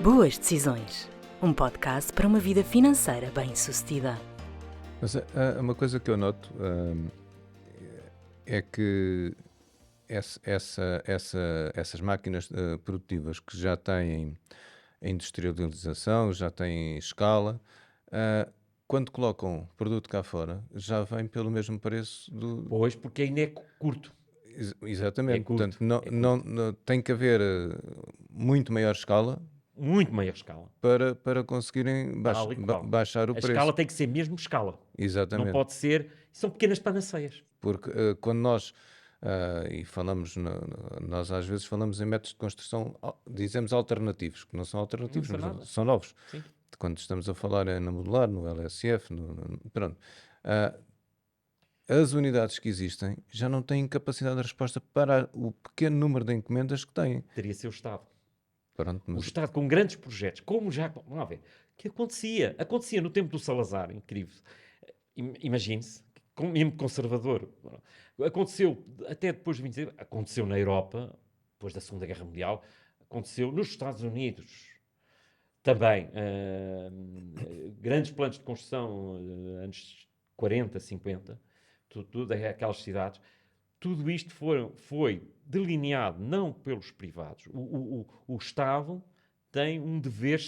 Boas Decisões, um podcast para uma vida financeira bem-sucedida. Mas uma coisa que eu noto é que essas máquinas produtivas que já têm a industrialização, já têm escala, quando colocam produto cá fora, já vem pelo mesmo preço do... Pois, porque ainda é curto. Exatamente. É curto, Portanto, tem que haver muito maior escala Muito maior escala. para conseguirem Tal e qual. baixar o A preço. escala tem que ser mesmo escala. Exatamente. Não pode ser... São pequenas panaceias. Porque quando nós, e falamos, nós às vezes falamos em métodos de construção, dizemos alternativos, que não são alternativos, Não são mas nada. são novos. Sim. Quando estamos a falar na modular, no LSF, pronto. As unidades que existem já não têm capacidade de resposta para o pequeno número de encomendas que têm. Teria ser o Estado. Pronto, O mas Estado com grandes projetos, como já... Vamos lá ver. Que acontecia. Acontecia no tempo do Salazar, incrível. Imagine-se, mesmo conservador. Aconteceu até depois de 25... Aconteceu na Europa, depois da Segunda Guerra Mundial. Aconteceu nos Estados Unidos. Também, grandes planos de construção, anos 40, 50, tudo aquelas cidades, tudo isto foi delineado não pelos privados. O Estado tem um dever de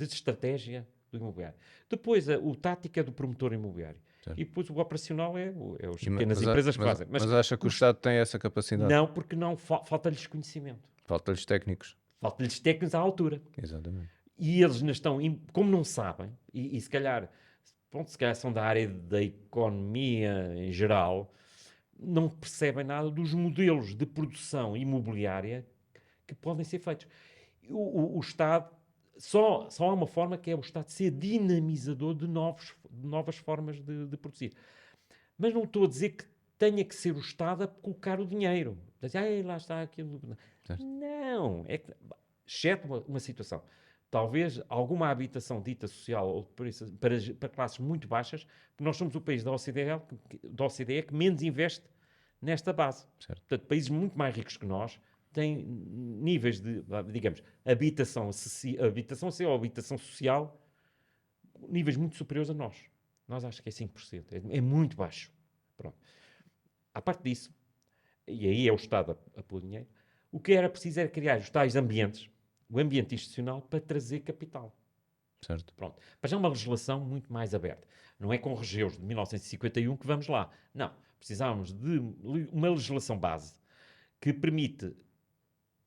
estratégia do imobiliário. Depois, o tático é do promotor imobiliário. Certo. E depois o operacional é as E pequenas empresas que fazem. mas acha que o Estado tem essa capacidade? Não, porque não falta-lhes conhecimento. Falta-lhes técnicos. Falta-lhes técnicos à altura. Exatamente. E eles não estão, como não sabem, e se calhar, pronto, se calhar são da área da economia em geral, não percebem nada dos modelos de produção imobiliária que podem ser feitos. O Estado, só há uma forma, que é o Estado ser dinamizador de novas formas de produzir. Mas não estou a dizer que tenha que ser o Estado a colocar o dinheiro. Lá está aquilo. Certo. Não, é que, exceto uma situação. Talvez alguma habitação dita social ou para classes muito baixas, porque nós somos o país da OCDE que menos investe nesta base. Certo. Portanto, países muito mais ricos que nós têm níveis de, digamos, habitação ou habitação social, níveis muito superiores a nós. Nós acho que é 5%. É muito baixo. Pronto. À parte disso, e aí é o Estado a pôr dinheiro, o que era preciso era criar os tais ambientes, o ambiente institucional, para trazer capital. Certo. Pronto. Para já uma legislação muito mais aberta. Não é com regeus de 1951 que vamos lá. Não. Precisávamos de uma legislação base que permite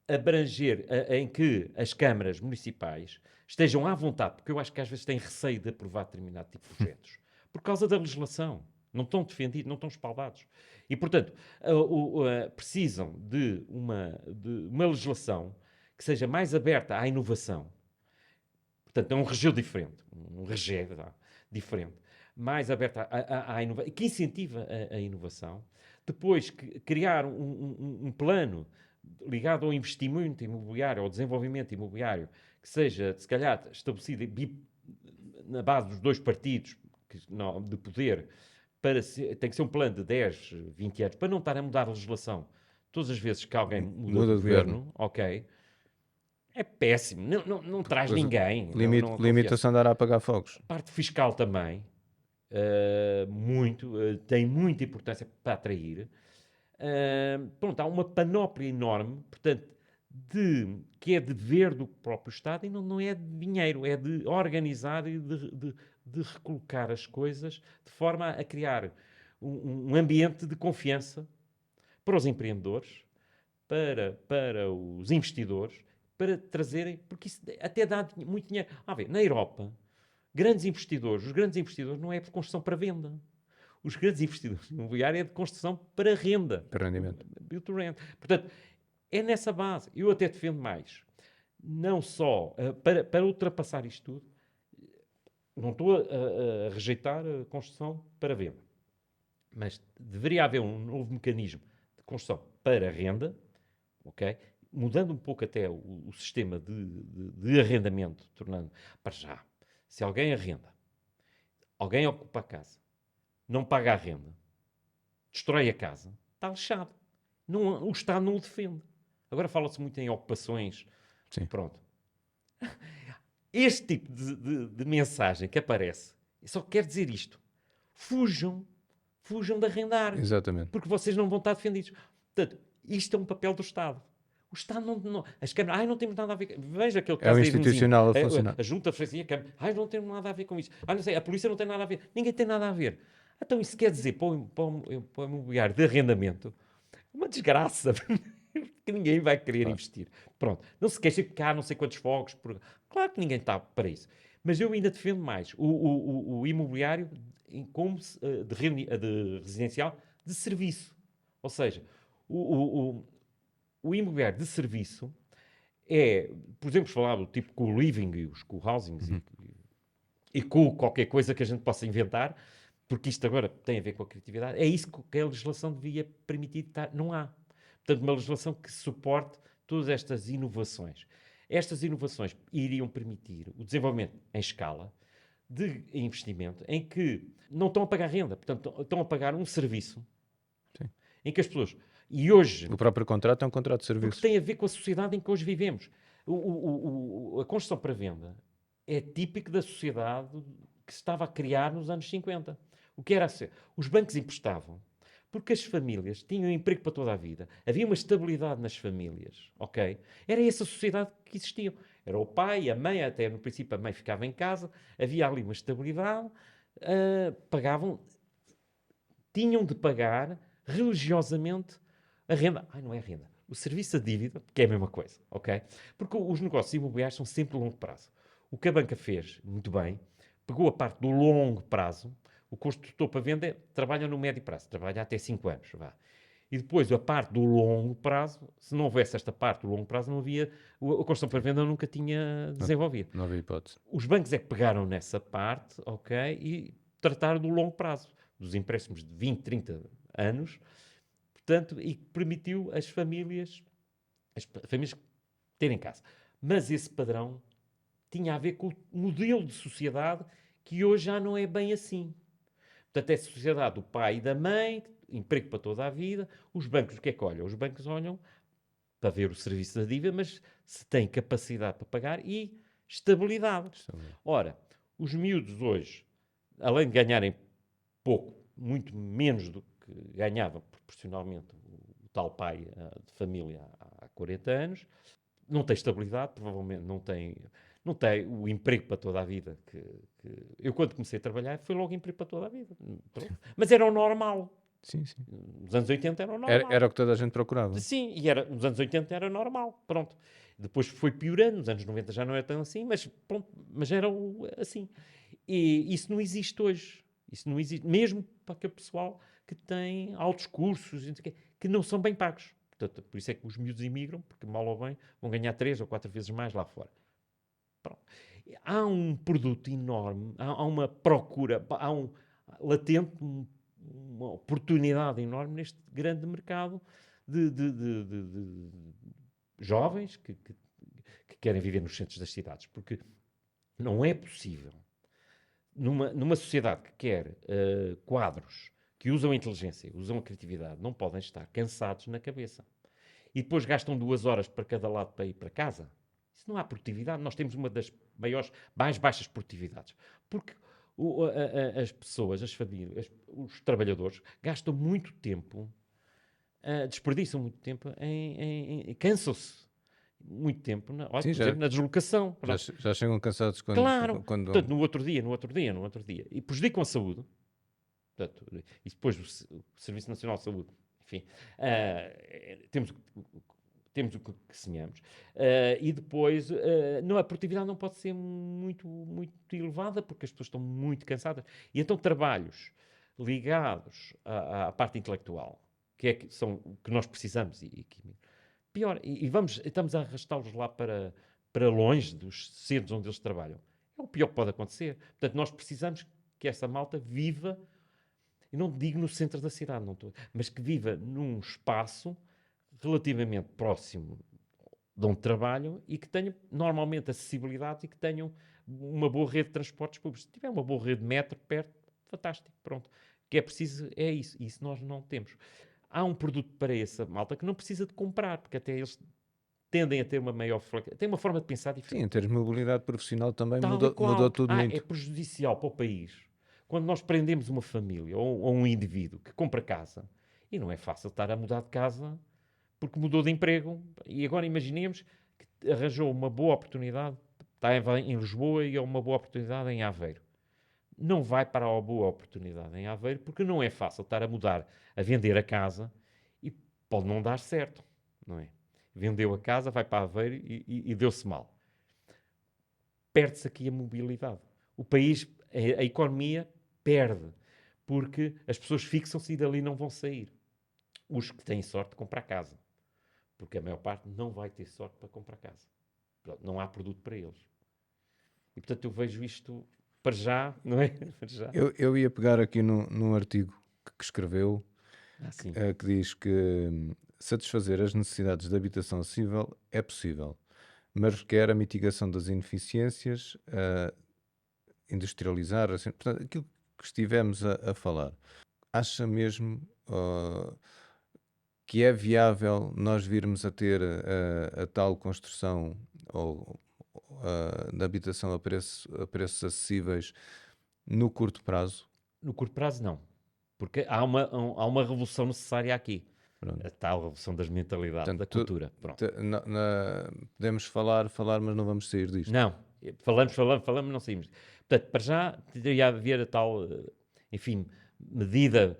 abranger, em que as câmaras municipais estejam à vontade, porque eu acho que às vezes têm receio de aprovar determinado tipo de projetos, por causa da legislação. Não estão defendidos, não estão espaldados. E, portanto, precisam de uma legislação que seja mais aberta à inovação. Portanto, é um regeu diferente, diferente, mais aberta à inovação, que incentiva a inovação. Depois, criar um plano ligado ao investimento imobiliário, ao desenvolvimento imobiliário, que seja, se calhar, estabelecido na base dos dois partidos de poder, tem que ser um plano de 10, 20 anos, para não estar a mudar a legislação todas as vezes que alguém muda de governo, ok? É péssimo, não traz Pois, ninguém. limitação de dar a apagar fogos. A parte fiscal também, tem muita importância para atrair. Pronto, há uma panóplia enorme, portanto, que é dever do próprio Estado e não é de dinheiro, é de organizar e de recolocar as coisas de forma a criar um ambiente de confiança para os empreendedores, para os investidores, para trazerem, porque isso até dá muito dinheiro. Na Europa, os grandes investidores não é de construção para venda. Os grandes investidores imobiliários é de construção para renda. Para rendimento. Build to rent. Portanto, é nessa base. Eu até defendo mais. Não só para ultrapassar isto tudo, não estou a rejeitar a construção para venda. Mas deveria haver um novo mecanismo de construção para renda, ok? Mudando um pouco até o sistema de arrendamento, tornando para já. Se alguém arrenda, alguém ocupa a casa, não paga a renda, destrói a casa, está lixado. O Estado não o defende. Agora fala-se muito em ocupações. Sim. Pronto. Este tipo de mensagem que aparece só quer dizer isto. Fujam de arrendar. Exatamente. Porque vocês não vão estar defendidos. Portanto, isto é um papel do Estado. O Estado não as câmaras, não temos nada a ver. Veja aquele É o caso da institucional a Irmezinho. funcionar. A Junta freguesia, a Câmara, não temos nada a ver com isso. Não sei, a polícia não tem nada a ver. Ninguém tem nada a ver. Então isso quer dizer, para o imobiliário de arrendamento, uma desgraça. Que ninguém vai querer investir. Pronto. Não se queixa que há não sei quantos fogos. Claro que ninguém está para isso. Mas eu ainda defendo mais o imobiliário como de residencial de serviço. Ou seja, o imobiliário de serviço é, por exemplo, falar do tipo com o living e os co-housings e com qualquer coisa que a gente possa inventar, porque isto agora tem a ver com a criatividade, é isso que a legislação devia permitir. Não há. Portanto, uma legislação que suporte todas estas inovações. Estas inovações iriam permitir o desenvolvimento em escala de investimento em que não estão a pagar renda, portanto, estão a pagar um serviço. Sim. Em que as pessoas... E hoje... O próprio contrato é um contrato de serviços. Porque tem a ver com a sociedade em que hoje vivemos. A construção para venda é típico da sociedade que se estava a criar nos anos 50. O que era assim? Os bancos emprestavam porque as famílias tinham emprego para toda a vida. Havia uma estabilidade nas famílias, ok? Era essa sociedade que existia. Era o pai, a mãe, até no princípio a mãe ficava em casa, havia ali uma estabilidade, pagavam, tinham de pagar religiosamente a renda. Não é a renda. O serviço de dívida, que é a mesma coisa, ok? Porque os negócios imobiliários são sempre a longo prazo. O que a banca fez, muito bem, pegou a parte do longo prazo. O construtor para venda trabalha no médio prazo, trabalha até 5 anos, vá. E depois a parte do longo prazo, se não houvesse esta parte do longo prazo, não havia, a construção para venda nunca tinha desenvolvido. Não havia hipótese. Os bancos é que pegaram nessa parte, ok, e trataram do longo prazo, dos empréstimos de 20, 30 anos, portanto, e permitiu as famílias terem casa. Mas esse padrão tinha a ver com o modelo de sociedade que hoje já não é bem assim. Portanto, é a sociedade do pai e da mãe, emprego para toda a vida. Os bancos, o que é que olham? Os bancos olham para ver o serviço da dívida, mas se tem capacidade para pagar e estabilidade. Ora, os miúdos hoje, além de ganharem pouco, muito menos do que ganhava proporcionalmente o tal pai de família há 40 anos, não tem estabilidade, provavelmente não tem o emprego para toda a vida. Eu, quando comecei a trabalhar, foi logo emprego para toda a vida. Pronto. Mas era o normal. Sim, sim. Nos anos 80 era o normal. Era o que toda a gente procurava. Sim, nos anos 80 era normal. Pronto. Depois foi piorando, nos anos 90 já não era tão assim, mas, pronto, mas era assim. E isso não existe hoje. Isso não existe, mesmo para aquele pessoal que tem altos cursos, que não são bem pagos. Portanto, por isso é que os miúdos imigram, porque mal ou bem vão ganhar 3 ou 4 vezes mais lá fora. Pronto. Há um produto enorme, há uma procura, há latente uma oportunidade enorme neste grande mercado de jovens que querem viver nos centros das cidades. Porque não é possível, numa sociedade que quer quadros que usam a inteligência, usam a criatividade, não podem estar cansados na cabeça. E depois gastam 2 horas para cada lado para ir para casa. Isso não há produtividade. Nós temos uma das mais baixas produtividades. Porque as pessoas, as famílias, os trabalhadores gastam muito tempo, desperdiçam muito tempo, cansam-se muito tempo, por exemplo, na deslocação. Já chegam cansados quando... Claro. Portanto, no outro dia. E prejudicam a saúde. Portanto, e depois o Serviço Nacional de Saúde, enfim, temos o que sonhamos. E depois, a produtividade não pode ser muito, muito elevada, porque as pessoas estão muito cansadas. E então trabalhos ligados à parte intelectual, que nós precisamos, pior, estamos a arrastá-los lá para longe dos centros onde eles trabalham. É o pior que pode acontecer. Portanto, nós precisamos que essa malta viva, e não digo no centro da cidade, mas que viva num espaço relativamente próximo de onde trabalham e que tenham normalmente acessibilidade e que tenham uma boa rede de transportes públicos. Se tiver uma boa rede de metro perto, fantástico, pronto. O que é preciso é isso, e isso nós não temos. Há um produto para essa malta que não precisa de comprar, porque até eles tendem a ter uma maior tem uma forma de pensar Sim, diferente. em termos de mobilidade profissional também Tal e mudou, qual. mudou tudo É muito. prejudicial para o país quando nós prendemos uma família ou um indivíduo que compra casa e não é fácil estar a mudar de casa porque mudou de emprego e agora imaginemos que arranjou uma boa oportunidade, está em Lisboa e é uma boa oportunidade em Aveiro. Não vai para a boa oportunidade em Aveiro porque não é fácil estar a mudar, a vender a casa e pode não dar certo, não é? Vendeu a casa, vai para Aveiro e deu-se mal. Perde-se aqui a mobilidade. O país, a economia perde, porque as pessoas fixam-se e dali não vão sair. Os que têm sorte de comprar casa. Porque a maior parte não vai ter sorte para comprar casa. Pronto, não há produto para eles. E portanto eu vejo isto para já, não é? Para já. Eu ia pegar aqui num artigo que escreveu, Assim. que diz que satisfazer as necessidades de habitação acessível é possível, mas requer a mitigação das ineficiências, industrializar, assim, portanto, aquilo que estivemos a falar. Acha mesmo que é viável nós virmos a ter a tal construção ou da habitação a preços acessíveis no curto prazo? No curto prazo, não. Porque há uma revolução necessária aqui. Pronto. A tal revolução das mentalidades, da Portanto, cultura. Pronto. podemos falar, mas não vamos sair disto. Não. Falamos, não saímos. Portanto, para já, deveria haver a tal, enfim, medida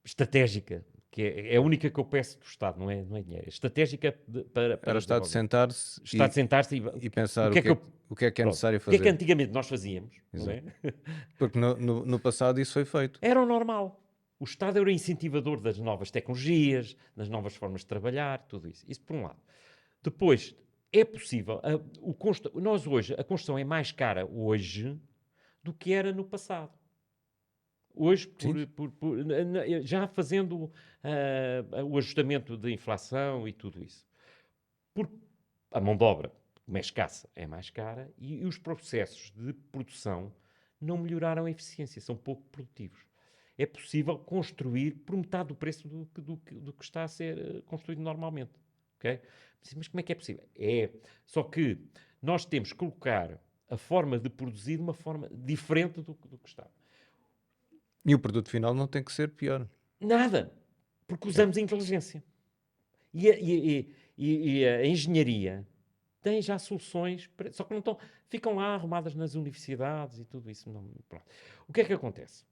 estratégica, que é a única que eu peço do Estado, não é dinheiro. É estratégica para Era o Estado desenvolver. sentar-se O Estado sentar-se e pensar o que é que eu... o que é Pronto. necessário O que é que fazer. antigamente nós fazíamos, não é? Porque no passado isso foi feito. Era o normal. O Estado era o incentivador das novas tecnologias, das novas formas de trabalhar, tudo isso. Isso por um lado. Depois, é possível, nós hoje, a construção é mais cara hoje do que era no passado. Hoje, Sim. já fazendo o ajustamento da inflação e tudo isso. Porque a mão de obra, como é escassa, é mais cara e os processos de produção não melhoraram a eficiência, são pouco produtivos. É possível construir por metade do preço do que está a ser construído normalmente. Okay? Mas como é que é possível? Só que nós temos que colocar a forma de produzir de uma forma diferente do que está. E o produto final não tem que ser pior. Nada. Porque usamos a inteligência. E a engenharia tem já soluções, só que não estão, ficam lá arrumadas nas universidades e tudo isso. Não, pronto. O que é que acontece?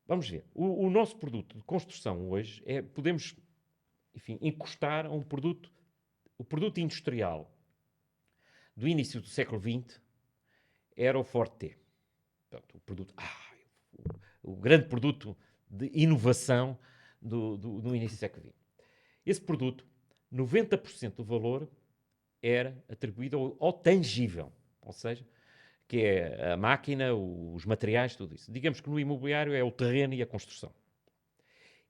Vamos ver. O nosso produto de construção hoje podemos, enfim, encostar a um produto, o produto industrial do início do século XX era o Forte. Portanto, o produto, o grande produto de inovação do início do século XX. Esse produto, 90% do valor era atribuído ao tangível, ou seja, que é a máquina, os materiais, tudo isso. Digamos que no imobiliário é o terreno e a construção.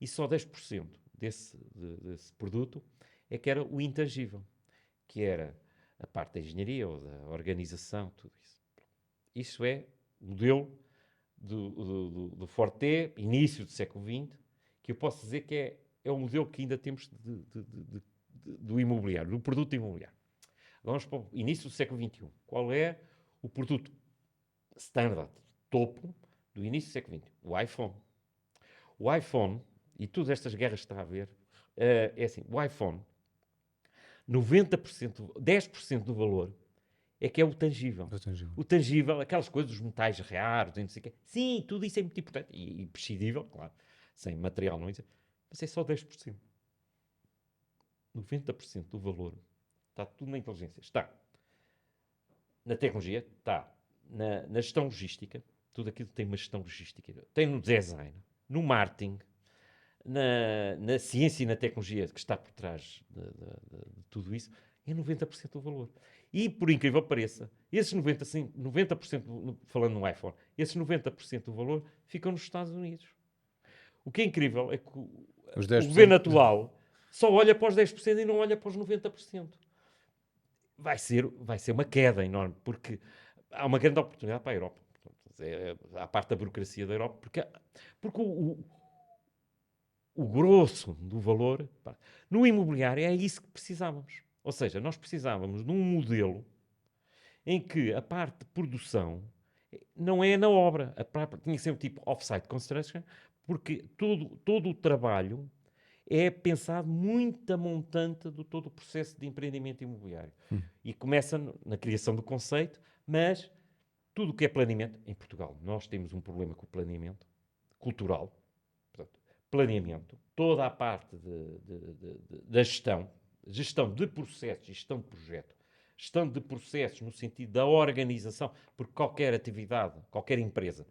E só 10% desse produto é que era o intangível, que era a parte da engenharia ou da organização, tudo isso. Isso é o modelo do Forte, início do século XX, que eu posso dizer que é o modelo que ainda temos do imobiliário, do produto imobiliário. Vamos para o início do século XXI. Qual é o produto standard, topo, do início do século XX? O iPhone. O iPhone, e todas estas guerras que está a haver, é assim, o iPhone, 90%, 10% do valor é que é o tangível. O tangível, aquelas coisas, os metais raros, não sei o quê. Sim, tudo isso é muito importante. E prescindível, claro. Sem material não existe. Mas é só 10%. 90% do valor está tudo na inteligência. Está na tecnologia, está na gestão logística. Tudo aquilo tem uma gestão logística. Tem no design, no marketing, na ciência e na tecnologia que está por trás de tudo isso. É 90% do valor. E, por incrível que pareça, esses 90% falando no iPhone, esses 90% do valor ficam nos Estados Unidos. O que é incrível é que o governo atual só olha para os 10% e não olha para os 90%. Vai ser uma queda enorme, porque há uma grande oportunidade para a Europa. Há parte da burocracia da Europa, porque o grosso do valor... No imobiliário é isso que precisávamos. Ou seja, nós precisávamos de um modelo em que a parte de produção não é na obra. Tinha que ser um tipo off-site construction, porque todo o trabalho é pensado muito a montante do todo o processo de empreendimento imobiliário. E começa na criação do conceito, mas tudo o que é planeamento, em Portugal, nós temos um problema com o planeamento cultural. Portanto, planeamento, toda a parte da gestão de processos, gestão de projeto, gestão de processos no sentido da organização, porque qualquer atividade, qualquer empresa,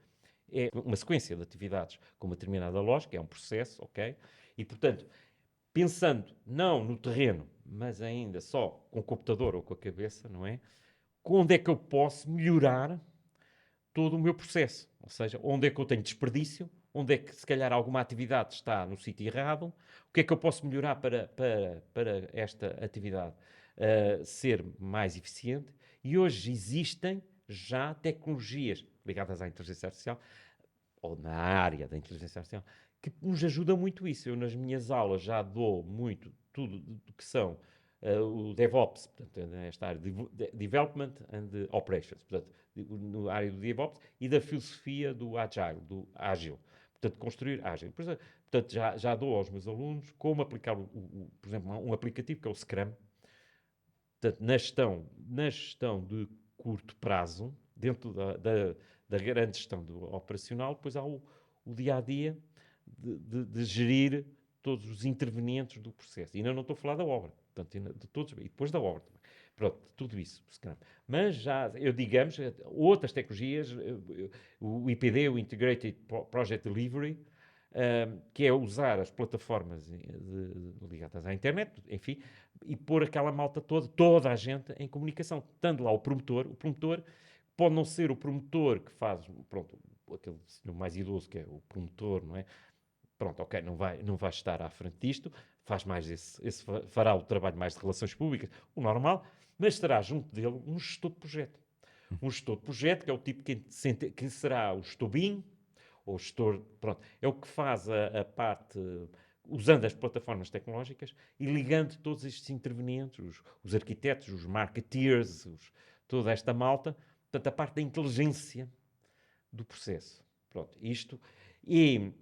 é uma sequência de atividades com uma determinada lógica, é um processo, ok? E, portanto, pensando não no terreno, mas ainda só com o computador ou com a cabeça, não é? Onde é que eu posso melhorar todo o meu processo? Ou seja, onde é que eu tenho desperdício? Onde é que, se calhar, alguma atividade está no sítio errado? O que é que eu posso melhorar para esta atividade ser mais eficiente? E hoje existem já tecnologias ligadas à inteligência artificial, ou na área da inteligência artificial, que nos ajuda muito isso. Eu, nas minhas aulas, já dou muito tudo do que são o DevOps, portanto, nesta área de Development and Operations, portanto, na área do DevOps e da filosofia do Agile, do ágil. Portanto, construir ágil. Portanto, já dou aos meus alunos como aplicar, por exemplo, um aplicativo que é o Scrum. Portanto, na gestão de curto prazo, dentro da grande gestão operacional, depois há o dia-a-dia de gerir todos os intervenientes do processo. E ainda não estou a falar da obra, portanto, de todos, e depois da obra também. Pronto, tudo isso. Mas já, digamos, outras tecnologias, o IPD, o Integrated Project Delivery, que é usar as plataformas ligadas à internet, enfim, e pôr aquela malta toda a gente em comunicação. Estando lá o promotor pode não ser o promotor que faz, pronto, aquele senhor mais idoso que é o promotor, não é? Pronto, ok, não vai estar à frente disto, fará o trabalho mais de relações públicas, o normal, mas terá junto dele um gestor de projeto. Um gestor de projeto, que é o tipo que será o gestor BIM, ou o gestor, pronto, é o que faz a parte, usando as plataformas tecnológicas e ligando todos estes intervenientes, os arquitetos, os marketeers, toda esta malta, portanto, a parte da inteligência do processo. Pronto, isto. E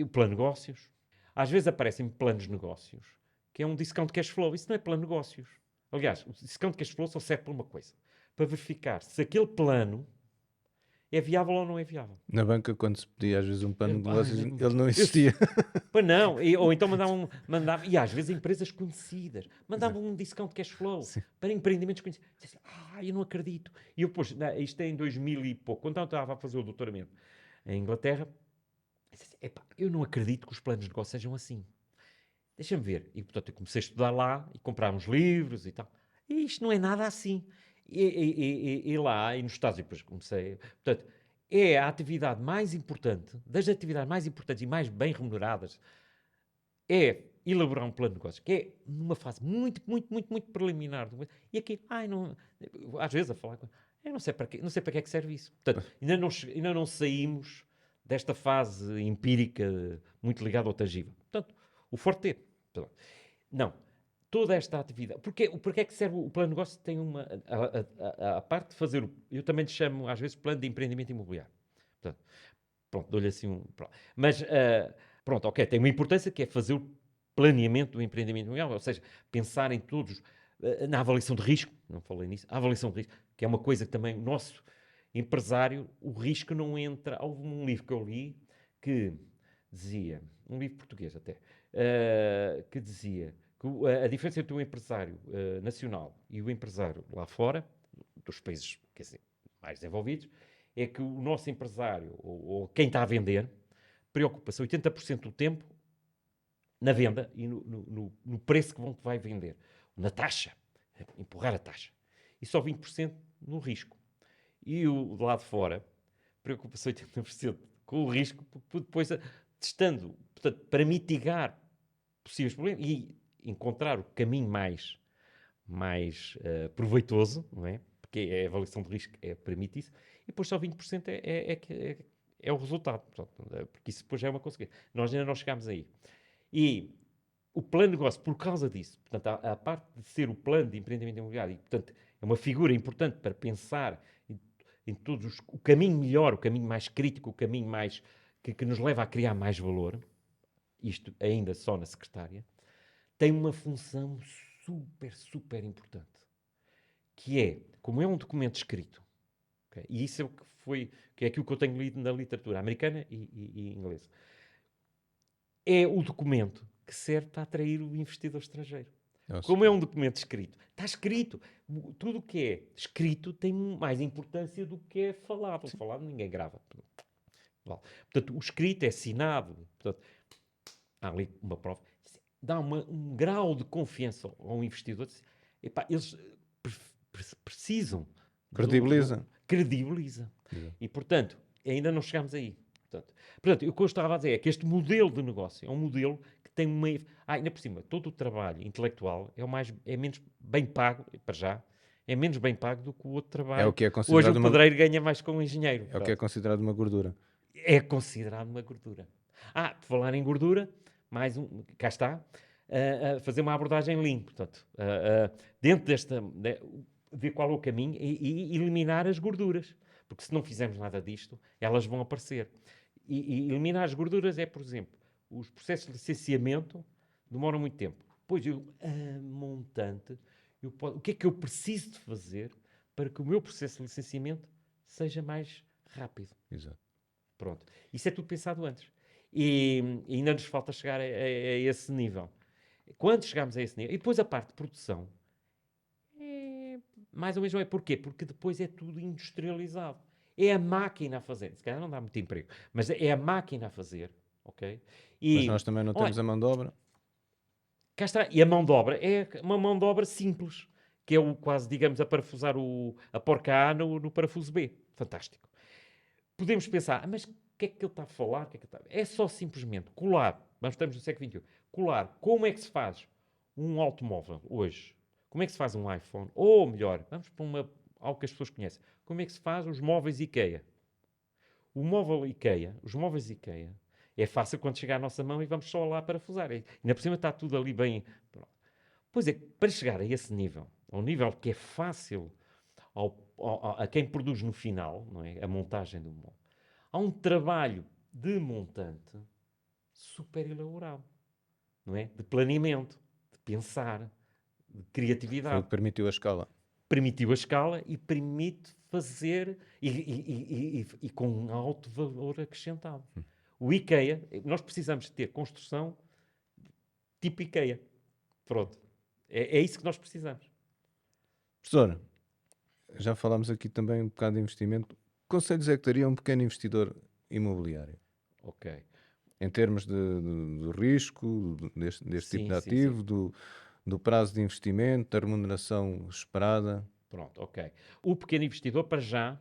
o plano de negócios. Às vezes aparecem planos de negócios, que é um discount cash flow. Isso não é plano de negócios. Aliás, o discount cash flow só serve para uma coisa. Para verificar se aquele plano é viável ou não é viável. Na banca, quando se pedia às vezes um plano de negócios, Ai, ele não existia. Pois não, ou então mandavam, e às vezes empresas conhecidas, mandavam um discount cash flow Sim. para empreendimentos conhecidos. Eu não acredito. E eu, depois, isto é em 2000 e pouco, quando eu estava a fazer o doutoramento em Inglaterra, eu não acredito que os planos de negócio sejam assim. Deixa-me ver. E, portanto, eu comecei a estudar lá e comprar uns livros e tal. E isto não é nada assim. E lá, e nos Estados Unidos, depois comecei... Portanto, é a atividade mais importante, das atividades mais importantes e mais bem remuneradas, é elaborar um plano de negócios, que é numa fase muito, muito, muito, muito preliminar. E aqui, não, às vezes a falar, eu não sei para quê, não sei para que é que serve isso. Portanto, ainda não saímos desta fase empírica muito ligada ao tangível. Portanto, o forte é. Não. Toda esta atividade. Porque é que serve o plano de negócio? Tem uma. A parte de fazer. Eu também lhe chamo, às vezes, plano de empreendimento imobiliário. Portanto, pronto, dou-lhe assim um. Pronto. Mas, pronto, ok, tem uma importância que é fazer o planeamento do empreendimento imobiliário, ou seja, pensar em todos. Na avaliação de risco, não falei nisso, a avaliação de risco, que é uma coisa que também o nosso empresário, o risco não entra. Houve um livro que eu li que dizia, um livro português até, que dizia que a diferença entre o empresário nacional e o empresário lá fora, dos países, quer dizer, mais desenvolvidos, é que o nosso empresário, ou quem está a vender, preocupa-se 80% do tempo na venda e no preço que vai vender, na taxa, empurrar a taxa, e só 20% no risco. E o de lá de fora preocupa-se 80% com o risco, depois testando, portanto, para mitigar possíveis problemas e encontrar o caminho mais proveitoso, não é? Porque a avaliação de risco permite isso, e depois só 20% é o resultado, portanto, porque isso depois já é uma consequência. Nós ainda não chegámos aí. E o plano de negócio, por causa disso, portanto, a parte de ser o plano de empreendimento imobiliário, e, portanto, é uma figura importante para pensar em todos o caminho melhor, o caminho mais crítico, o caminho mais que nos leva a criar mais valor, isto ainda só na secretária, tem uma função super, super importante, que é, como é um documento escrito, okay, e isso é o que é aquilo que eu tenho lido na literatura americana e inglesa, é o documento que serve para atrair o investidor estrangeiro. Como é um documento escrito, está escrito. Tudo o que é escrito tem mais importância do que é falado. Sim. Falado ninguém grava. Portanto, o escrito é assinado. Portanto, há ali uma prova. Dá um grau de confiança ao investidor. Epá, eles precisam. Credibiliza. Credibiliza. Exato. E, portanto, ainda não chegámos aí. Portanto, o que eu estava a dizer é que este modelo de negócio é um modelo que tem uma... ainda por cima, todo o trabalho intelectual é menos bem pago, para já, é menos bem pago do que o outro É trabalho. o que é Hoje considerado o pedreiro ganha mais com o engenheiro. é o que é considerado uma gordura. É considerado uma gordura. Por falar em gordura, cá está, fazer uma abordagem lean, portanto, dentro desta... ver qual é o caminho e eliminar as gorduras. Porque se não fizermos nada disto, elas vão aparecer. E eliminar as gorduras é, por exemplo, os processos de licenciamento demoram muito tempo. Pois a montante, o que é que eu preciso de fazer para que o meu processo de licenciamento seja mais rápido? Exato. Pronto. Isso é tudo pensado antes. E ainda nos falta chegar a esse nível. Quando chegamos a esse nível, e depois a parte de produção, mais ou menos é. Porquê? Porque depois é tudo industrializado. É a máquina a fazer. Se calhar não dá muito emprego, mas é a máquina a fazer, ok? Mas nós também não temos a mão de obra. Cá está. E a mão de obra é uma mão de obra simples, que é quase, digamos, a parafusar a porca A no parafuso B. Fantástico. Podemos pensar, mas o que é que ele está a falar? É só simplesmente colar. Nós estamos no século XXI. Colar. Como é que se faz um automóvel hoje? Como é que se faz um iPhone? Ou melhor, vamos para algo que as pessoas conhecem. Como é que se faz os móveis IKEA? Os móveis IKEA, é fácil quando chegar à nossa mão e vamos só lá parafusar. Ainda por cima está tudo ali bem... Pronto. Pois é, para chegar a esse nível, ao nível que é fácil a quem produz no final, não é? A montagem do móvel, há um trabalho de montante super elaborado, não é? De planeamento, de pensar, de criatividade. Foi o que permitiu a escala. Permitiu a escala e permite fazer e com um alto valor acrescentado. O IKEA, nós precisamos ter construção tipo IKEA. Pronto. É isso que nós precisamos. Professor, já falámos aqui também um bocado de investimento. Que conselhos é que daria a um pequeno investidor imobiliário? Ok. Em termos do risco, deste tipo de Sim. ativo, do prazo de investimento, da remuneração esperada. Pronto, ok. O pequeno investidor, para já,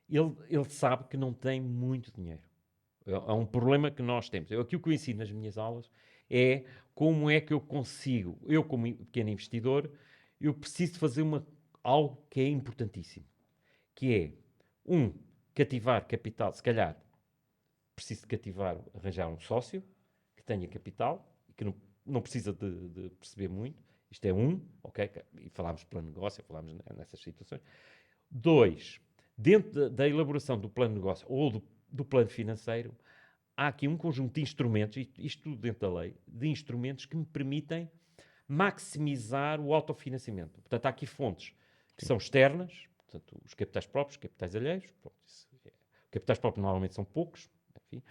ele sabe que não tem muito dinheiro. É um problema que nós temos. Aquilo que eu ensino nas minhas aulas é como é que eu consigo, eu como pequeno investidor, eu preciso de fazer algo que é importantíssimo, que é, cativar capital. Se calhar, preciso de arranjar um sócio que tenha capital, que não precisa de perceber muito. Isto é ok? E falámos de plano de negócio, falámos nessas situações. 2, dentro da elaboração do plano de negócio ou do plano financeiro, há aqui um conjunto de instrumentos, isto tudo dentro da lei, de instrumentos que me permitem maximizar o autofinanciamento. Portanto, há aqui fontes que são externas, portanto, os capitais próprios, os capitais alheios. Capitais próprios normalmente são poucos, enfim.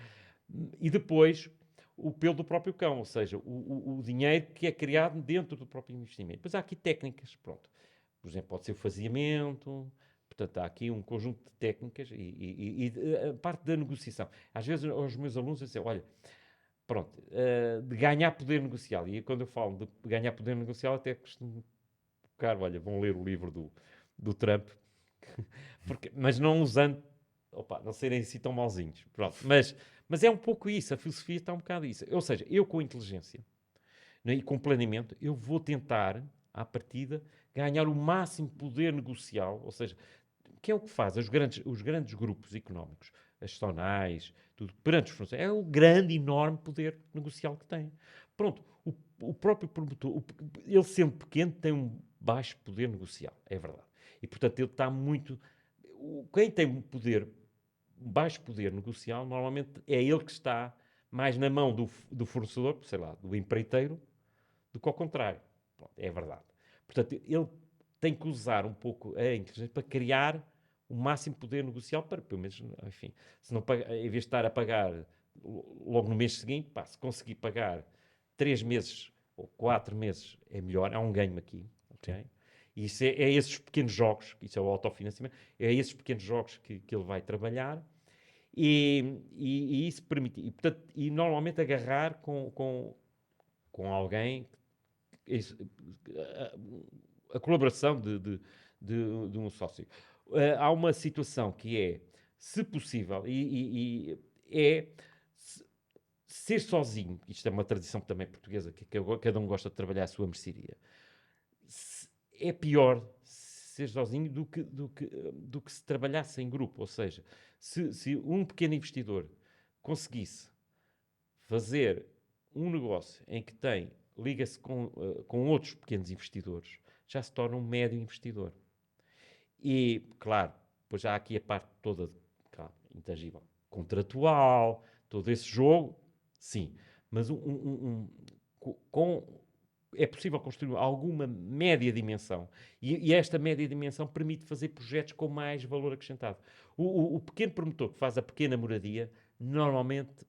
E depois o pelo do próprio cão, ou seja, o dinheiro que é criado dentro do próprio investimento. Depois há aqui técnicas, pronto. Por exemplo, pode ser o faseamento. Portanto, há aqui um conjunto de técnicas e a parte da negociação. Às vezes, aos meus alunos, eu dizem, olha, pronto, de ganhar poder negocial. E quando eu falo de ganhar poder negocial, até costumo focar, olha, vão ler o livro do Trump, mas não usando, não serem assim tão mauzinhos. Pronto, mas é um pouco isso, a filosofia está um bocado isso. Ou seja, eu com inteligência, né, e com planeamento, eu vou tentar, à partida, ganhar o máximo poder negocial, ou seja, que é o que faz os grandes grupos económicos, as SONAIs, tudo, perante os funcionários, é o grande, enorme poder negocial que têm. Pronto, o próprio promotor, ele sendo pequeno, tem um baixo poder negocial, é verdade. E, portanto, ele está muito... Quem tem um baixo poder negocial, normalmente é ele que está mais na mão do fornecedor, sei lá, do empreiteiro, do que ao contrário. Pronto, é verdade. Portanto, ele tem que usar um pouco a inteligência para criar o máximo poder negocial para, pelo menos, enfim, se não em vez de estar a pagar logo no mês seguinte, pá, se conseguir pagar 3 meses ou 4 meses, é melhor, há um ganho aqui, ok? E isso é esses pequenos jogos, isso é o autofinanciamento, é esses pequenos jogos que ele vai trabalhar e isso permite, portanto, e normalmente agarrar com alguém, a colaboração de um sócio. Há uma situação que é, se possível, é ser sozinho, isto é uma tradição também portuguesa, que cada um gosta de trabalhar a sua mercearia, é pior ser sozinho do que se trabalhasse em grupo. Ou seja, se um pequeno investidor conseguisse fazer um negócio em que liga-se com outros pequenos investidores, já se torna um médio investidor. E, claro, depois já há aqui a parte toda, claro, intangível, contratual, todo esse jogo, sim. Mas é possível construir alguma média dimensão. E esta média dimensão permite fazer projetos com mais valor acrescentado. O pequeno promotor que faz a pequena moradia, normalmente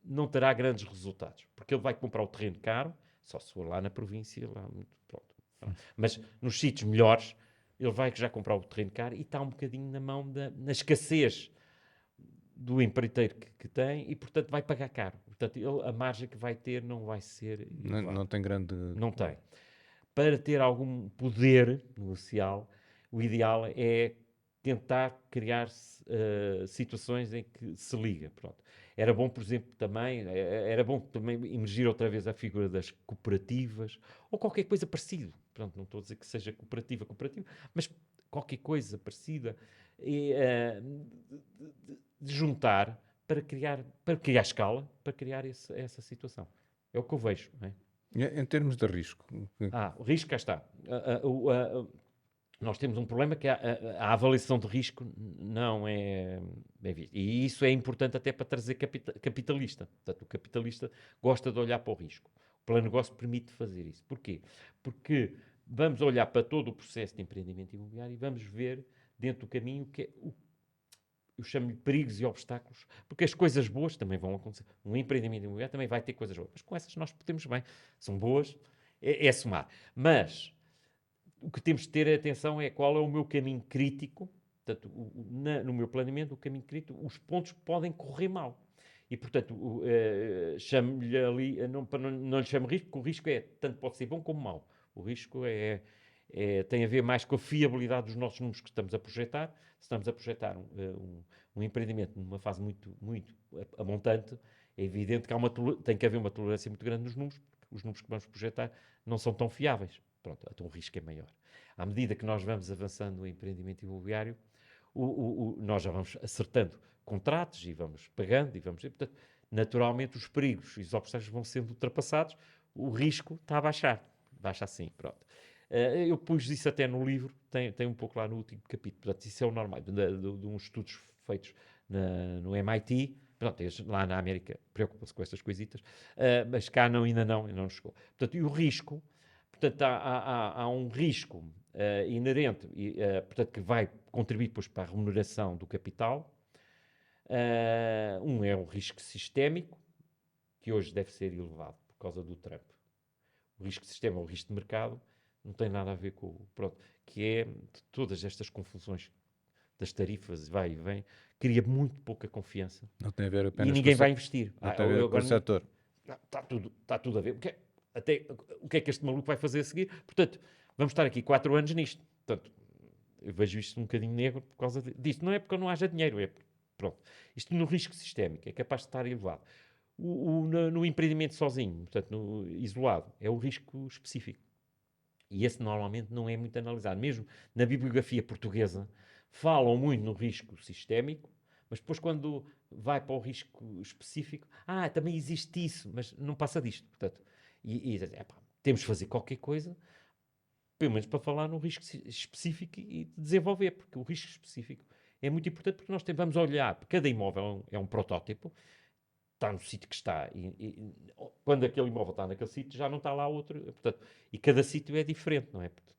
não terá grandes resultados, porque ele vai comprar o terreno caro, só se for lá na província, lá, pronto. Mas nos sítios melhores, ele vai já comprar o terreno caro e está um bocadinho na mão na escassez do empreiteiro que tem e, portanto, vai pagar caro. Portanto, a margem que vai ter não vai ser elevada. Não tem grande... Não tem. Para ter algum poder negocial, o ideal é tentar criar situações em que se liga. Pronto. Era bom, por exemplo, era bom também emergir outra vez a figura das cooperativas ou qualquer coisa parecida. Pronto, não estou a dizer que seja cooperativa, mas qualquer coisa parecida de juntar para criar escala, para criar essa situação. É o que eu vejo, não é? Em termos de risco, O risco, cá está. Nós temos um problema que a avaliação de risco não é bem vista. E isso é importante até para trazer capitalista. Portanto, o capitalista gosta de olhar para o risco. O plano de negócio permite fazer isso. Porquê? Porque vamos olhar para todo o processo de empreendimento imobiliário e vamos ver dentro do caminho o que é eu chamo-lhe perigos e obstáculos, porque as coisas boas também vão acontecer. Um empreendimento imobiliário também vai ter coisas boas, mas com essas nós podemos bem. São boas, é somar. Mas o que temos de ter atenção é qual é o meu caminho crítico. Portanto, no meu planeamento, o caminho crítico, os pontos podem correr mal. E, portanto, chamo-lhe ali, não lhe chamo risco, porque o risco tanto pode ser bom como mau. O risco tem a ver mais com a fiabilidade dos nossos números que estamos a projetar. Se estamos a projetar um empreendimento numa fase muito, muito amontante, é evidente que tem que haver uma tolerância muito grande nos números, porque os números que vamos projetar não são tão fiáveis. Pronto, então o risco é maior. À medida que nós vamos avançando no empreendimento imobiliário, nós já vamos acertando contratos e vamos pagando, e portanto, naturalmente os perigos e os obstáculos vão sendo ultrapassados, o risco está a baixar. Baixa assim, pronto. Eu pus isso até no livro, tem um pouco lá no último capítulo. Portanto, isso é o normal, de uns estudos feitos no MIT. Pronto, lá na América preocupam-se com estas coisitas, mas cá ainda não chegou. Portanto, e o risco, portanto, há um risco inerente, portanto, que vai contribuir depois para a remuneração do capital. É um risco sistémico, que hoje deve ser elevado por causa do Trump. O risco sistémico, o risco de mercado, não tem nada a ver com que é de todas estas confusões das tarifas, vai e vem, cria muito pouca confiança. Não tem a ver apenas e ninguém vai investir. Não tem a ver com o setor. Está tudo a ver. O que é que este maluco vai fazer a seguir? Portanto, vamos estar aqui 4 anos nisto. Portanto, eu vejo isto um bocadinho negro por causa disto. Não é porque não haja dinheiro, pronto. Isto no risco sistémico é capaz de estar elevado. No empreendimento sozinho, portanto, isolado, é o risco específico. E esse normalmente não é muito analisado. Mesmo na bibliografia portuguesa, falam muito no risco sistémico, mas depois quando vai para o risco específico, também existe isso, mas não passa disto. Portanto, epá, temos de fazer qualquer coisa, pelo menos para falar no risco específico e desenvolver, porque o risco específico é muito importante porque nós vamos olhar, porque cada imóvel é um protótipo, está no sítio que está, quando aquele imóvel está naquele sítio já não está lá outro, portanto, e cada sítio é diferente, não é? Portanto,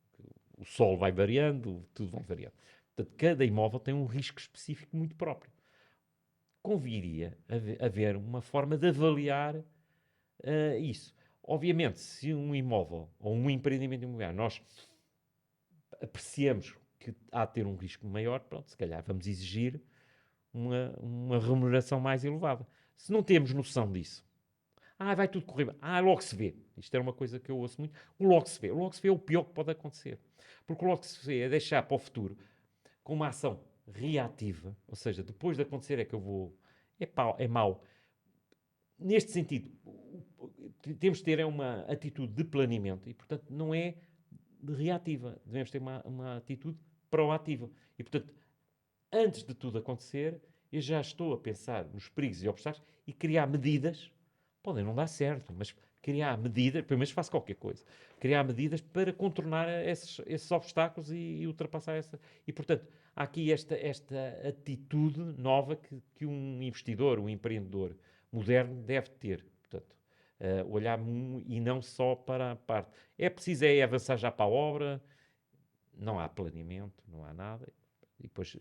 o solo vai variando, tudo vai variando. Portanto, cada imóvel tem um risco específico muito próprio. Conviria haver uma forma de avaliar isso. Obviamente, se um imóvel ou um empreendimento imobiliário nós apreciamos que há de ter um risco maior, pronto, se calhar vamos exigir uma remuneração mais elevada. Se não temos noção disso, vai tudo correr bem. Logo se vê. Isto era uma coisa que eu ouço muito. O logo se vê. O logo se vê é o pior que pode acontecer. Porque o logo se vê é deixar para o futuro com uma ação reativa, ou seja, depois de acontecer é que eu vou... É mau. Neste sentido, temos de ter uma atitude de planeamento e, portanto, não é de reativa. Devemos ter uma atitude proativa. E, portanto, antes de tudo acontecer, eu já estou a pensar nos perigos e obstáculos e criar medidas. Podem não dar certo, mas criar medidas, pelo menos faço qualquer coisa, criar medidas para contornar esses obstáculos e ultrapassar essa. E, portanto, há aqui esta atitude nova que um investidor, um empreendedor moderno deve ter. Portanto, olhar e não só para a parte. É preciso avançar já para a obra, não há planeamento, não há nada. E depois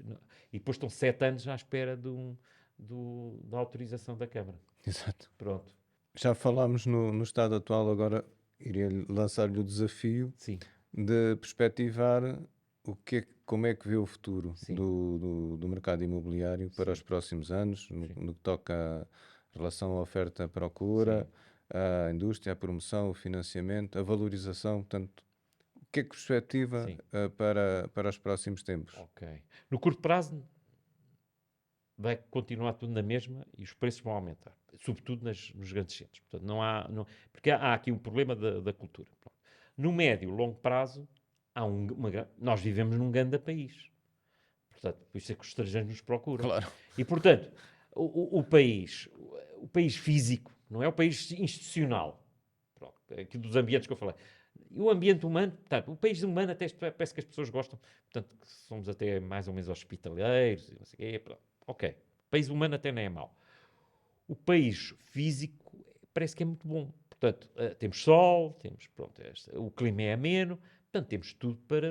estão 7 anos à espera da autorização da Câmara. Exato. Pronto. Já falámos no estado atual, agora iria lançar-lhe o desafio Sim. de perspectivar como é que vê o futuro Sim. do mercado imobiliário para Sim. os próximos anos, no Sim. que toca à relação à oferta-procura, à indústria, à promoção, o financiamento, a valorização, portanto, o que é que perspectiva Sim. para os próximos tempos? Ok. No curto prazo vai continuar tudo na mesma e os preços vão aumentar, sobretudo nos grandes centros. Portanto, porque há aqui um problema da cultura. Pronto. No médio, longo prazo, nós vivemos num grande país. Portanto, por isso é que os estrangeiros nos procuram. Claro. E, portanto, o país físico, não é o país institucional. Pronto, aqui dos ambientes que eu falei. E o ambiente humano, portanto, o país humano até parece que as pessoas gostam, portanto, que somos até mais ou menos hospitaleiros, e não sei o quê, pronto. Ok, o país humano até não é mau. O país físico parece que é muito bom. Portanto, temos sol, o clima é ameno, portanto, temos tudo para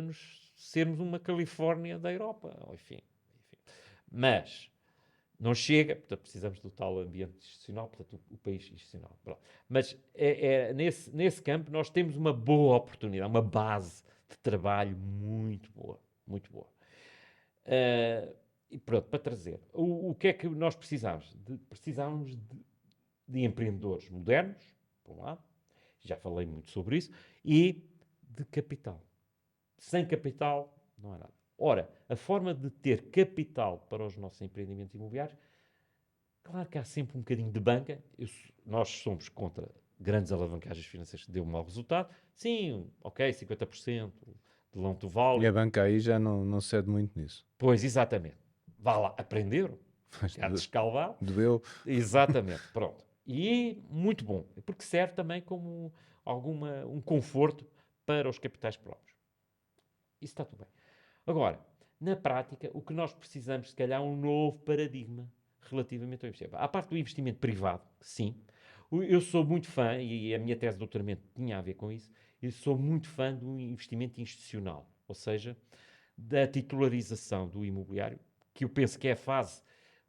sermos uma Califórnia da Europa, enfim. Mas não chega, portanto, precisamos do tal ambiente institucional, portanto, o país institucional. Pronto. Mas nesse campo nós temos uma boa oportunidade, uma base de trabalho muito boa, muito boa. E pronto, para trazer. O que é que nós precisamos? Precisamos de empreendedores modernos, por um lado, já falei muito sobre isso, e de capital. Sem capital, não há nada. Ora, a forma de ter capital para os nossos empreendimentos imobiliários, claro que há sempre um bocadinho de banca. Nós somos contra grandes alavancagens financeiras que dêem um mau resultado. Sim, ok, 50% de loan to value. E a banca aí já não cede muito nisso. Pois, exatamente. Vá lá, aprenderam. Já descalvado. Doeu. Exatamente, pronto. E muito bom, porque serve também como um conforto para os capitais próprios. Isso está tudo bem. Agora, na prática, o que nós precisamos, se calhar, é um novo paradigma relativamente ao investimento. À parte do investimento privado, sim. Eu sou muito fã, e a minha tese de doutoramento tinha a ver com isso, eu sou muito fã do investimento institucional, ou seja, da titularização do imobiliário, que eu penso que é a fase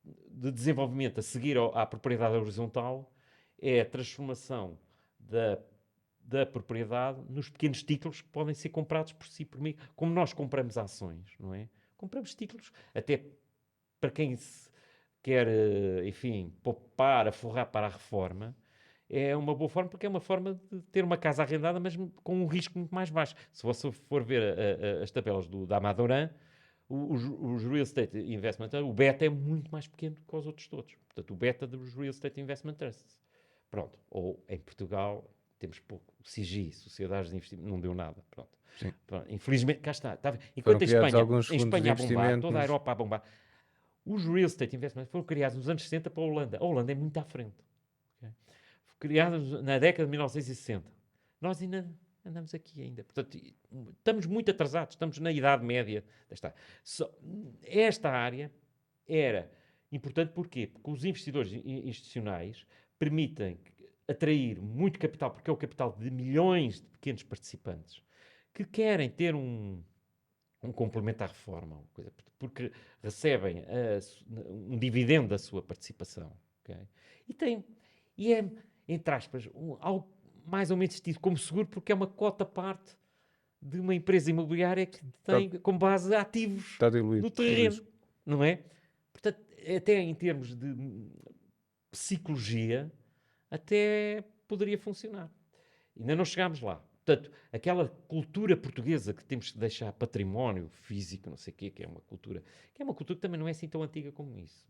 de desenvolvimento a seguir à propriedade horizontal, é a transformação da propriedade nos pequenos títulos que podem ser comprados por si, por mim. Como nós compramos ações, não é? Compramos títulos, até para quem quer, enfim, poupar, aforrar para a reforma, é uma boa forma, porque é uma forma de ter uma casa arrendada, mas com um risco muito mais baixo. Se você for ver as tabelas da Amadoran, os Real Estate Investment Trusts, o beta é muito mais pequeno que os outros todos. Portanto, o beta dos Real Estate Investment Trusts. Pronto. Ou, em Portugal, temos pouco. O SIGI, Sociedades de Investimento, não deu nada. Pronto. Pronto. Infelizmente, cá está. Enquanto em Espanha a bombar, toda a Europa a bombar, os Real Estate Investment foram criados nos anos 60 para a Holanda. A Holanda é muito à frente. Okay? Criados na década de 1960. Nós ainda andamos aqui ainda. Portanto, estamos muito atrasados, estamos na Idade Média desta. Esta área era importante porquê? Porque os investidores institucionais permitem atrair muito capital, porque é o capital de milhões de pequenos participantes que querem ter um complemento à reforma, porque recebem um dividendo da sua participação. Okay? E é, entre aspas, algo mais ou menos tido como seguro, porque é uma cota parte de uma empresa imobiliária que tem como base ativos Está diluído no terreno, não é? Portanto, até em termos de psicologia, até poderia funcionar. Ainda não chegámos lá. Portanto, aquela cultura portuguesa que temos que deixar património físico, não sei o quê, que é uma cultura que também não é assim tão antiga como isso.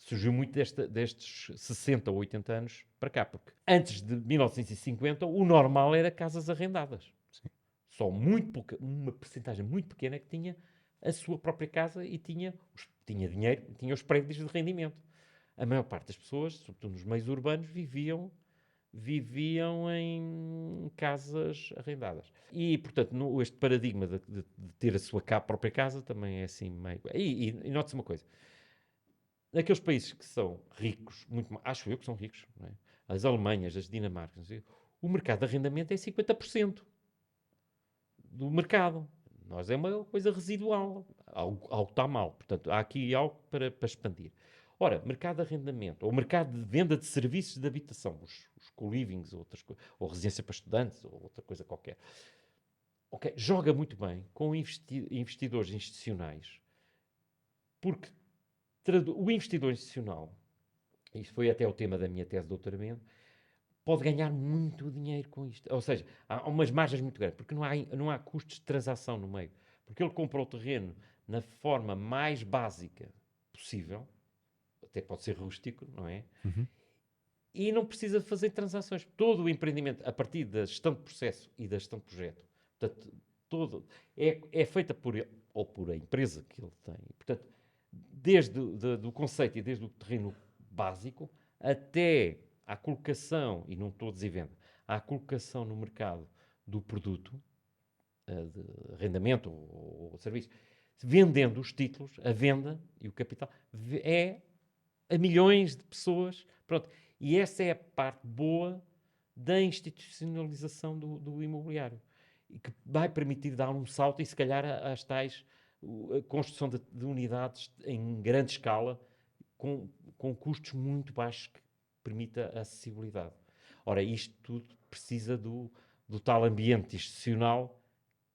Surgiu muito destes 60 ou 80 anos para cá, porque antes de 1950 o normal era casas arrendadas. Sim. Só uma percentagem muito pequena que tinha a sua própria casa e tinha dinheiro, tinha os prédios de rendimento. A maior parte das pessoas, sobretudo nos meios urbanos, viviam em casas arrendadas. E, portanto, este paradigma de ter a sua própria casa também é assim meio... E note-se uma coisa. Naqueles países que são ricos, acho eu que são ricos, não é? As Alemanhas, as Dinamarcas, o mercado de arrendamento é 50% do mercado. Nós é uma coisa residual. Algo está mal. Portanto, há aqui algo para expandir. Ora, mercado de arrendamento, ou mercado de venda de serviços de habitação, os co-livings, ou residência para estudantes, ou outra coisa qualquer. Okay, joga muito bem com investidores institucionais, porque o investidor institucional, isto foi até o tema da minha tese de doutoramento, pode ganhar muito dinheiro com isto. Ou seja, há umas margens muito grandes, porque não há custos de transação no meio. Porque ele comprou o terreno na forma mais básica possível, até pode ser rústico, não é? Uhum. E não precisa fazer transações. Todo o empreendimento, a partir da gestão de processo e da gestão de projeto, portanto, é feita por ele, ou por a empresa que ele tem. Portanto, desde do conceito e desde o terreno básico até à colocação, e não estou a dizer venda, à colocação no mercado do produto de arrendamento ou serviço, vendendo os títulos, a venda e o capital, é a milhões de pessoas. Pronto. E essa é a parte boa da institucionalização do imobiliário, e que vai permitir dar um salto e, se calhar, às tais a construção de unidades em grande escala, com custos muito baixos, que permita a acessibilidade. Ora, isto tudo precisa do tal ambiente institucional,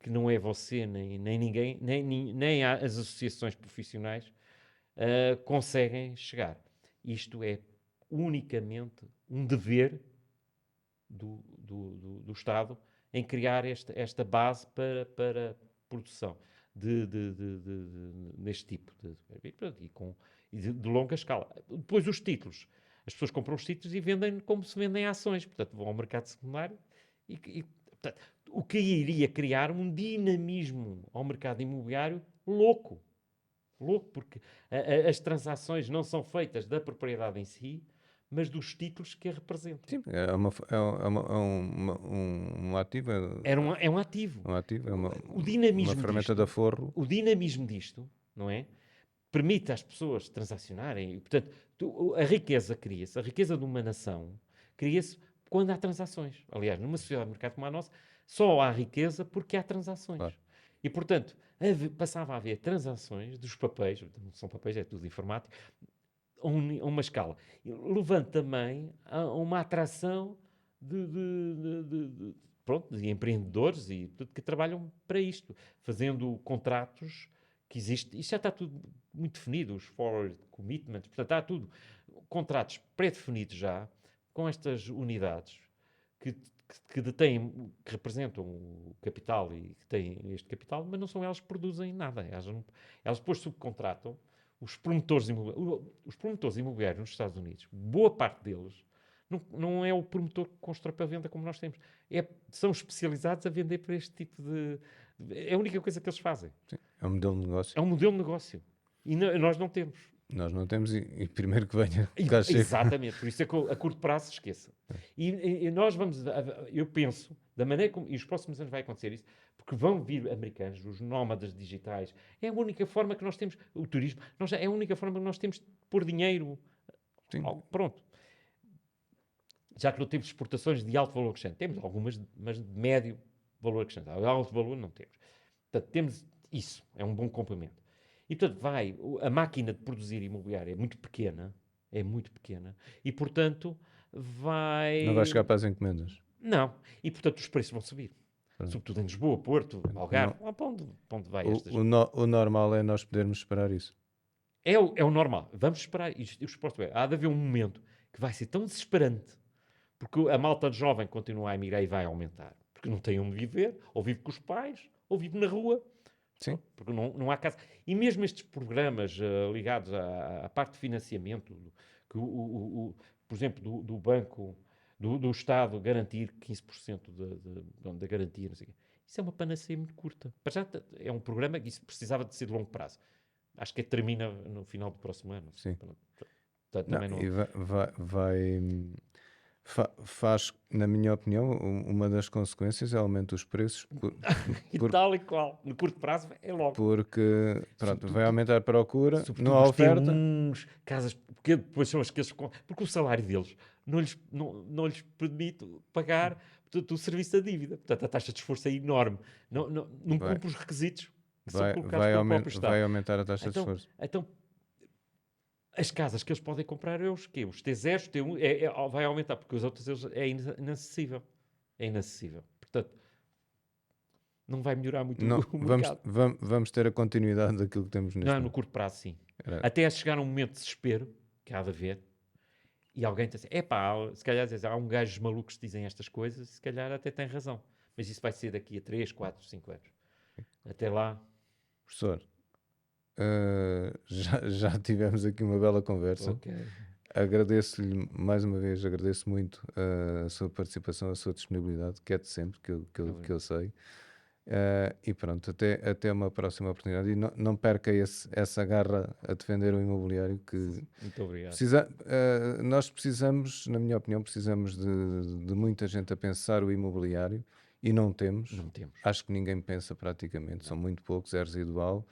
que não é você, nem ninguém, nem as associações profissionais conseguem chegar. Isto é unicamente um dever do Estado em criar esta base para produção neste tipo de longa escala. Depois os títulos. As pessoas compram os títulos e vendem como se vendem ações. Portanto, vão ao mercado secundário portanto, o que iria criar um dinamismo ao mercado imobiliário louco. Louco, porque as transações não são feitas da propriedade em si, mas dos títulos que a representam. Sim, um ativo. É um ativo. Um ativo, é uma ferramenta disto, de aforro. O dinamismo disto, não é? Permite às pessoas transacionarem. E, portanto, a riqueza cria-se, a riqueza de uma nação cria-se quando há transações. Aliás, numa sociedade de mercado como a nossa, só há riqueza porque há transações. Claro. E, portanto, passava a haver transações dos papéis, não são papéis, é tudo informático, a uma escala. Levando também a uma atração de empreendedores e que trabalham para isto, fazendo contratos que existem. Isto já está tudo muito definido, os forward commitments, portanto, está tudo. Contratos pré-definidos já, com estas unidades que detêm, que representam o capital e que têm este capital, mas não são elas que produzem nada. Elas depois subcontratam os promotores imobiliários nos Estados Unidos. Boa parte deles não é o promotor que constrói para venda como nós temos. São especializados a vender para este tipo de... É a única coisa que eles fazem. Sim, é um modelo de negócio. É um modelo de negócio. E nós não temos. Nós não temos e primeiro que venha, cá chega. Exatamente, por isso é que a curto prazo se esqueça. E nós vamos, eu penso, da maneira como, e os próximos anos vai acontecer isso, porque vão vir americanos, os nómadas digitais, é a única forma que nós temos, o turismo, é a única forma que nós temos de pôr dinheiro. Sim. Pronto. Já que não temos exportações de alto valor acrescentado, temos algumas, mas de médio valor acrescentado. De alto valor não temos. Portanto, temos isso, é um bom complemento. E, portanto, a máquina de produzir imobiliário é muito pequena, e, portanto, Não vai chegar para as encomendas. Não, e, portanto, os preços vão subir. Pronto. Sobretudo em Lisboa, Porto, Algarve, lá para onde vai estas... O normal é nós podermos esperar isso. É o normal. Vamos esperar. Há de haver um momento que vai ser tão desesperante, porque a malta jovem continua a emigrar e vai aumentar. Porque não tem onde viver, ou vive com os pais, ou vive na rua. Sim. Porque não há casa. E mesmo estes programas ligados à parte de financiamento, que por exemplo, do banco, do Estado garantir 15% da garantia, não sei o quê. Isso é uma panaceia muito curta. Para já é um programa que isso precisava de ser de longo prazo. Acho que termina no final do próximo ano. Sim. Também E faz, na minha opinião, uma das consequências é o aumento dos preços. Tal e qual. No curto prazo é logo. Porque, pronto, vai aumentar a procura, Sobretudo não há os oferta. casas, porque depois são aqueles... Porque o salário deles não lhes permite pagar o serviço da dívida. Portanto, a taxa de esforço é enorme. Não cumpre os requisitos que são colocados pelo próprio Estado. Vai aumentar a taxa de esforço. Então, as casas que eles podem comprar é os quê? Os T0, os T1, vai aumentar, porque os outros é inacessível. É inacessível. Portanto, não vai melhorar muito o mercado. Vamos ter a continuidade daquilo que temos neste momento. No curto prazo, sim. Até chegar um momento de desespero, que há de haver, e alguém diz assim, se calhar há um gajo malucos que dizem estas coisas, se calhar até tem razão. Mas isso vai ser daqui a 3, 4, 5 anos. Até lá... Professor, já tivemos aqui uma bela conversa. Okay. Agradeço-lhe, mais uma vez, agradeço muito a sua participação, a sua disponibilidade, que é de sempre, que eu sei. E pronto, até uma próxima oportunidade. E não perca essa garra a defender o imobiliário. Muito obrigado. Nós precisamos, na minha opinião, de muita gente a pensar o imobiliário e não temos. Acho que ninguém pensa praticamente, são muito poucos, é residual.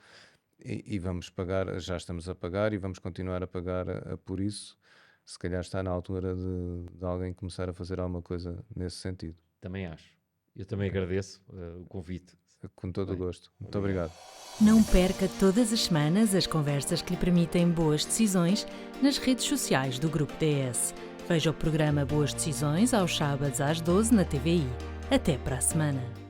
E vamos pagar, já estamos a pagar e vamos continuar a pagar por isso. Se calhar está na altura de alguém começar a fazer alguma coisa nesse sentido. Também acho. Eu também agradeço o convite. Com todo o gosto. Muito obrigado. Não perca todas as semanas as conversas que lhe permitem boas decisões nas redes sociais do Grupo DS. Veja o programa Boas Decisões aos sábados às 12 na TVI. Até para a semana.